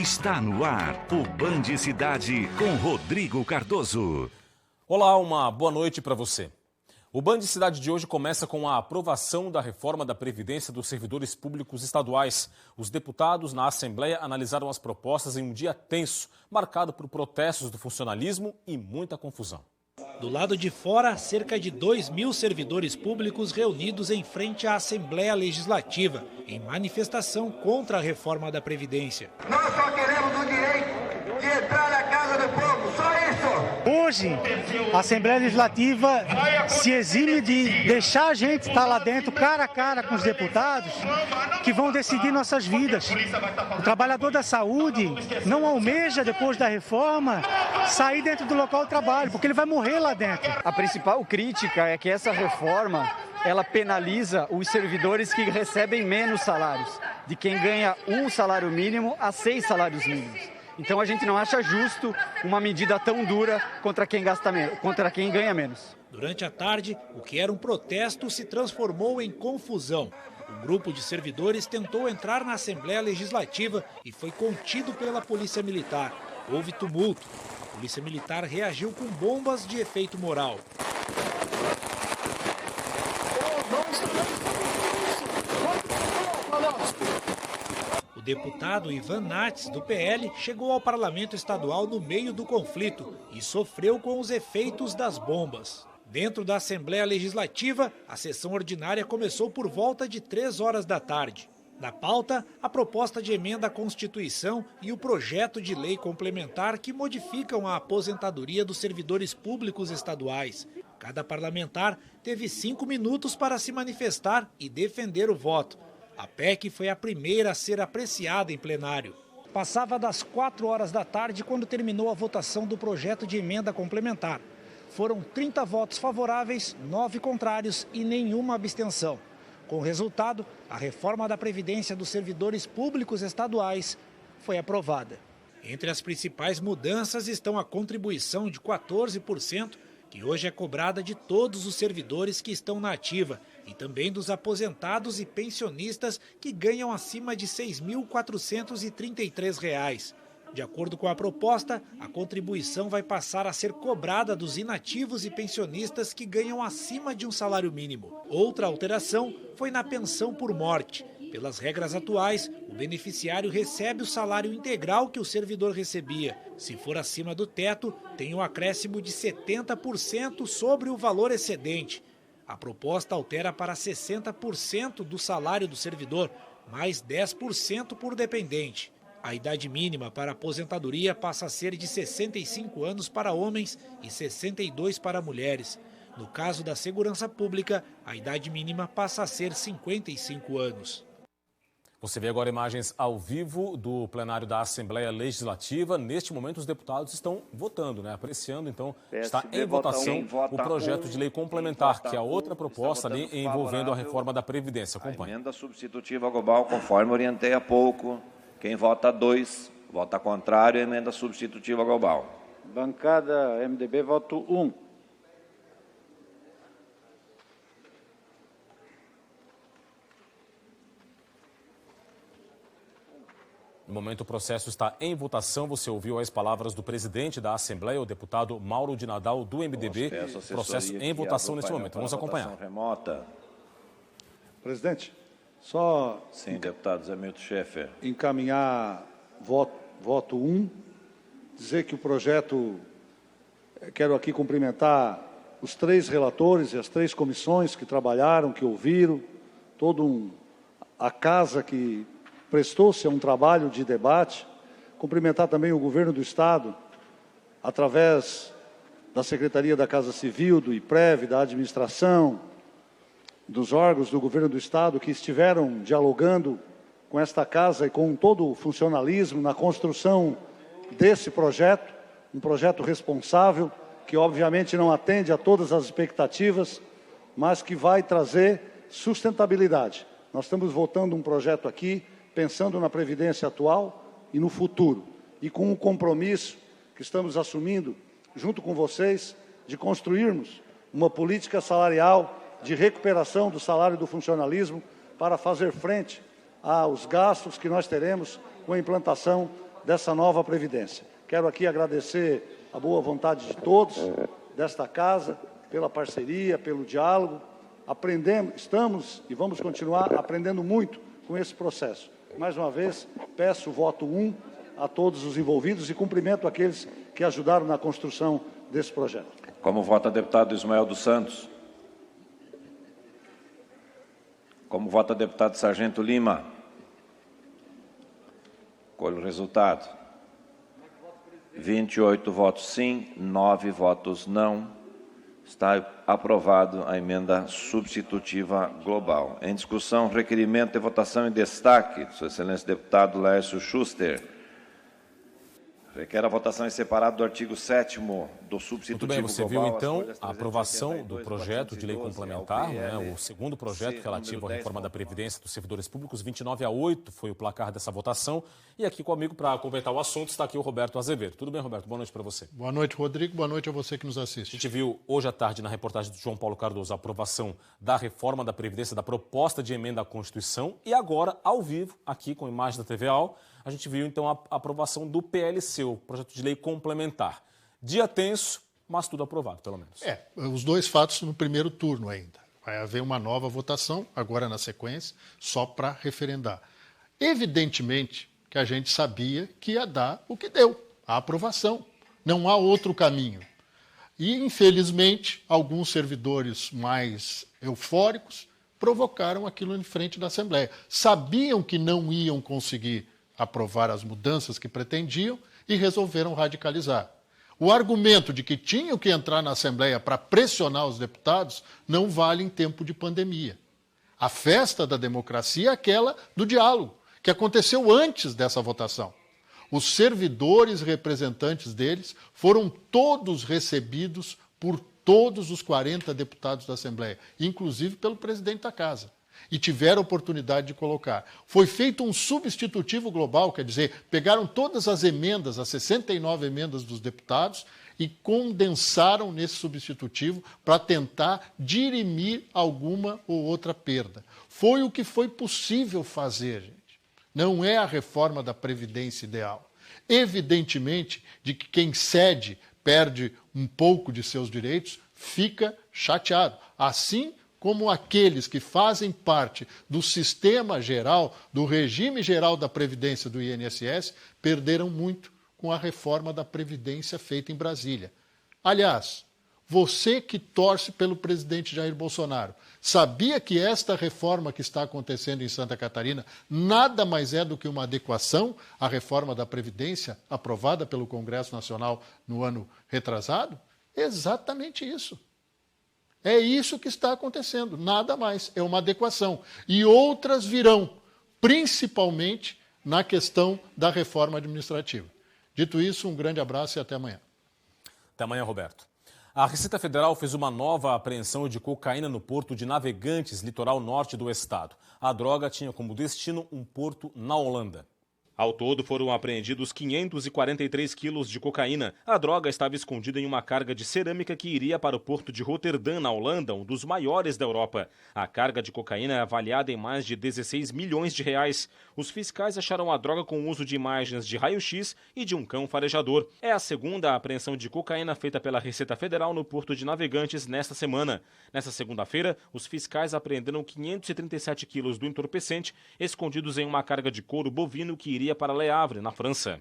Está no ar o Band Cidade com Rodrigo Cardoso. Olá, uma boa noite para você. O Band Cidade de hoje começa com a aprovação da reforma da Previdência dos servidores públicos estaduais. Os deputados na Assembleia analisaram as propostas em um dia tenso, marcado por protestos do funcionalismo e muita confusão. Do lado de fora, cerca de 2.000 servidores públicos reunidos em frente à Assembleia Legislativa, em manifestação contra a reforma da Previdência. Nós só queremos o direito de entrar na casa do povo, só isso! Hoje, a Assembleia Legislativa se exime de deixar a gente estar lá dentro, cara a cara com os deputados, que vão decidir nossas vidas. O trabalhador da saúde não almeja, depois da reforma, sair dentro do local de trabalho, porque ele vai morrer lá dentro. A principal crítica é que essa reforma, ela penaliza os servidores que recebem menos salários, de quem ganha um salário mínimo a 6 salários mínimos. Então a gente não acha justo uma medida tão dura contra quem gasta menos, contra quem ganha menos. Durante a tarde, o que era um protesto se transformou em confusão. Um grupo de servidores tentou entrar na Assembleia Legislativa e foi contido pela Polícia Militar. Houve tumulto. A Polícia Militar reagiu com bombas de efeito moral. O deputado Ivan Nates, do PL, chegou ao Parlamento Estadual no meio do conflito e sofreu com os efeitos das bombas. Dentro da Assembleia Legislativa, a sessão ordinária começou por volta de 3 horas da tarde. Na pauta, a proposta de emenda à Constituição e o projeto de lei complementar que modificam a aposentadoria dos servidores públicos estaduais. Cada parlamentar teve 5 minutos para se manifestar e defender o voto. A PEC foi a primeira a ser apreciada em plenário. Passava das 4 horas da tarde quando terminou a votação do projeto de emenda complementar. Foram 30 votos favoráveis, 9 contrários e nenhuma abstenção. Com o resultado, a reforma da Previdência dos servidores públicos estaduais foi aprovada. Entre as principais mudanças estão a contribuição de 14%, que hoje é cobrada de todos os servidores que estão na ativa, e também dos aposentados e pensionistas que ganham acima de R$ 6.433. De acordo com a proposta, a contribuição vai passar a ser cobrada dos inativos e pensionistas que ganham acima de um salário mínimo. Outra alteração foi na pensão por morte. Pelas regras atuais, o beneficiário recebe o salário integral que o servidor recebia. Se for acima do teto, tem um acréscimo de 70% sobre o valor excedente. A proposta altera para 60% do salário do servidor, mais 10% por dependente. A idade mínima para aposentadoria passa a ser de 65 anos para homens e 62 para mulheres. No caso da segurança pública, a idade mínima passa a ser 55 anos. Você vê agora imagens ao vivo do plenário da Assembleia Legislativa. Neste momento, os deputados estão votando, apreciando, então, está em votação o projeto de lei complementar, que é a outra proposta ali envolvendo a reforma da Previdência. Acompanhe. A emenda substitutiva global, conforme orientei há pouco. Quem vota 2, vota contrário à emenda substitutiva global. Bancada MDB, voto 1. No momento, o processo está em votação. Você ouviu as palavras do presidente da Assembleia, o deputado Mauro de Nadal, do MDB. Processo em votação neste momento. Vamos acompanhar. Remota. Presidente, só... Sim, deputado Zé Milton Schaeffer. Encaminhar voto 1, dizer que o projeto... Quero aqui cumprimentar os 3 relatores e as 3 comissões que trabalharam, que ouviram, a casa que prestou-se a um trabalho de debate. Cumprimentar também o governo do Estado, através da Secretaria da Casa Civil, do IPREV, da administração, dos órgãos do governo do Estado que estiveram dialogando com esta casa e com todo o funcionalismo na construção desse projeto, um projeto responsável, que obviamente não atende a todas as expectativas, mas que vai trazer sustentabilidade. Nós estamos votando um projeto aqui, pensando na Previdência atual e no futuro, e com um compromisso que estamos assumindo, junto com vocês, de construirmos uma política salarial de recuperação do salário do funcionalismo para fazer frente aos gastos que nós teremos com a implantação dessa nova Previdência. Quero aqui agradecer a boa vontade de todos desta casa, pela parceria, pelo diálogo. Estamos e vamos continuar aprendendo muito com esse processo. Mais uma vez, peço o voto 1 a todos os envolvidos e cumprimento aqueles que ajudaram na construção desse projeto. Como vota o deputado Ismael dos Santos? Como vota o deputado Sargento Lima? Colho o resultado. 28 votos sim, 9 votos não. Está aprovado a emenda substitutiva global. Em discussão, requerimento de votação em destaque, Sua Excelência deputado Laércio Schuster. Requer a votação em separado do artigo 7º do substitutivo global. Muito bem, você viu então a aprovação do projeto de lei complementar, o segundo projeto relativo à reforma da Previdência dos servidores públicos, 29-8 foi o placar dessa votação. E aqui comigo para comentar o assunto está aqui o Roberto Azevedo. Tudo bem, Roberto? Boa noite para você. Boa noite, Rodrigo. Boa noite a você que nos assiste. A gente viu hoje à tarde na reportagem do João Paulo Cardoso a aprovação da reforma da Previdência, da proposta de emenda à Constituição e agora, ao vivo, aqui com imagem da TV AL, a gente viu então a aprovação do PLC, o projeto de lei complementar. Dia tenso, mas tudo aprovado, pelo menos. Os dois fatos no primeiro turno ainda. Vai haver uma nova votação, agora na sequência, só para referendar. Evidentemente que a gente sabia que ia dar o que deu, a aprovação. Não há outro caminho. E, infelizmente, alguns servidores mais eufóricos provocaram aquilo em frente da Assembleia. Sabiam que não iam conseguir aprovar as mudanças que pretendiam e resolveram radicalizar. O argumento de que tinham que entrar na Assembleia para pressionar os deputados não vale em tempo de pandemia. A festa da democracia é aquela do diálogo, que aconteceu antes dessa votação. Os servidores representantes deles foram todos recebidos por todos os 40 deputados da Assembleia, inclusive pelo presidente da Casa. E tiveram oportunidade de colocar. Foi feito um substitutivo global, quer dizer, pegaram todas as emendas, as 69 emendas dos deputados, e condensaram nesse substitutivo para tentar dirimir alguma ou outra perda. Foi o que foi possível fazer, gente. Não é a reforma da Previdência ideal. Evidentemente, de que quem cede, perde um pouco de seus direitos, fica chateado. Assim como aqueles que fazem parte do sistema geral, do regime geral da Previdência do INSS, perderam muito com a reforma da Previdência feita em Brasília. Aliás, você que torce pelo presidente Jair Bolsonaro, sabia que esta reforma que está acontecendo em Santa Catarina nada mais é do que uma adequação à reforma da Previdência aprovada pelo Congresso Nacional no ano retrasado? Exatamente isso. É isso que está acontecendo, nada mais, é uma adequação. E outras virão, principalmente na questão da reforma administrativa. Dito isso, um grande abraço e até amanhã. Até amanhã, Roberto. A Receita Federal fez uma nova apreensão de cocaína no porto de Navegantes, litoral norte do estado. A droga tinha como destino um porto na Holanda. Ao todo, foram apreendidos 543 quilos de cocaína. A droga estava escondida em uma carga de cerâmica que iria para o porto de Roterdã, na Holanda, um dos maiores da Europa. A carga de cocaína é avaliada em mais de 16 milhões de reais. Os fiscais acharam a droga com o uso de imagens de raio-x e de um cão farejador. É a segunda apreensão de cocaína feita pela Receita Federal no porto de Navegantes nesta semana. Nesta segunda-feira, os fiscais apreenderam 537 quilos do entorpecente, escondidos em uma carga de couro bovino que iria para Le Havre, na França.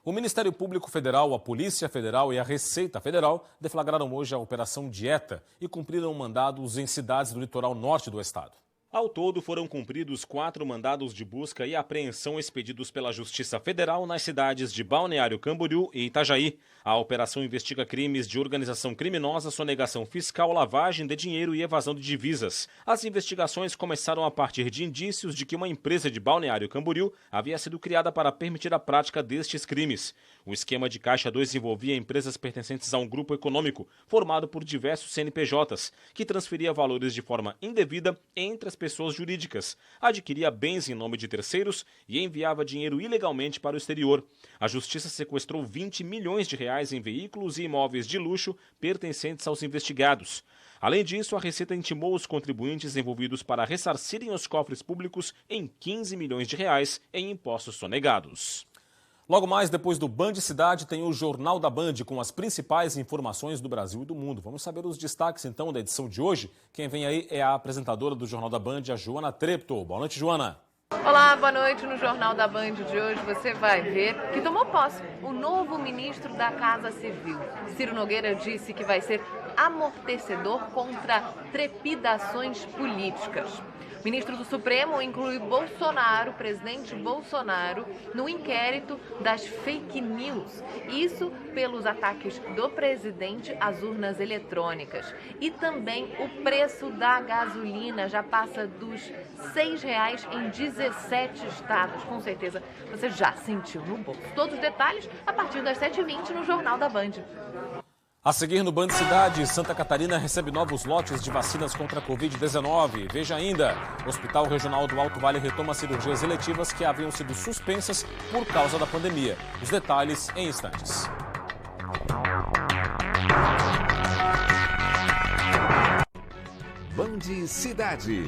O Ministério Público Federal, a Polícia Federal e a Receita Federal deflagraram hoje a Operação Dieta e cumpriram mandados em cidades do litoral norte do estado. Ao todo, foram cumpridos 4 mandados de busca e apreensão expedidos pela Justiça Federal nas cidades de Balneário Camboriú e Itajaí. A operação investiga crimes de organização criminosa, sonegação fiscal, lavagem de dinheiro e evasão de divisas. As investigações começaram a partir de indícios de que uma empresa de Balneário Camboriú havia sido criada para permitir a prática destes crimes. O esquema de Caixa 2 envolvia empresas pertencentes a um grupo econômico, formado por diversos CNPJs, que transferia valores de forma indevida entre as pessoas jurídicas, adquiria bens em nome de terceiros e enviava dinheiro ilegalmente para o exterior. A Justiça sequestrou 20 milhões de reais em veículos e imóveis de luxo pertencentes aos investigados. Além disso, a Receita intimou os contribuintes envolvidos para ressarcirem os cofres públicos em 15 milhões de reais em impostos sonegados. Logo mais, depois do Band Cidade, tem o Jornal da Band com as principais informações do Brasil e do mundo. Vamos saber os destaques, então, da edição de hoje. Quem vem aí é a apresentadora do Jornal da Band, a Joana Treptow. Boa noite, Joana. Olá, boa noite. No Jornal da Band de hoje você vai ver que tomou posse o novo ministro da Casa Civil. Ciro Nogueira disse que vai ser amortecedor contra trepidações políticas. O ministro do Supremo inclui Bolsonaro, presidente Bolsonaro, no inquérito das fake news. Isso pelos ataques do presidente às urnas eletrônicas. E também o preço da gasolina já passa dos R$6 em 17 estados. Com certeza você já sentiu no bolso. Todos os detalhes a partir das 7h20 no Jornal da Band. A seguir no Band Cidade, Santa Catarina recebe novos lotes de vacinas contra a Covid-19. Veja ainda, o Hospital Regional do Alto Vale retoma cirurgias eletivas que haviam sido suspensas por causa da pandemia. Os detalhes em instantes. Band Cidade.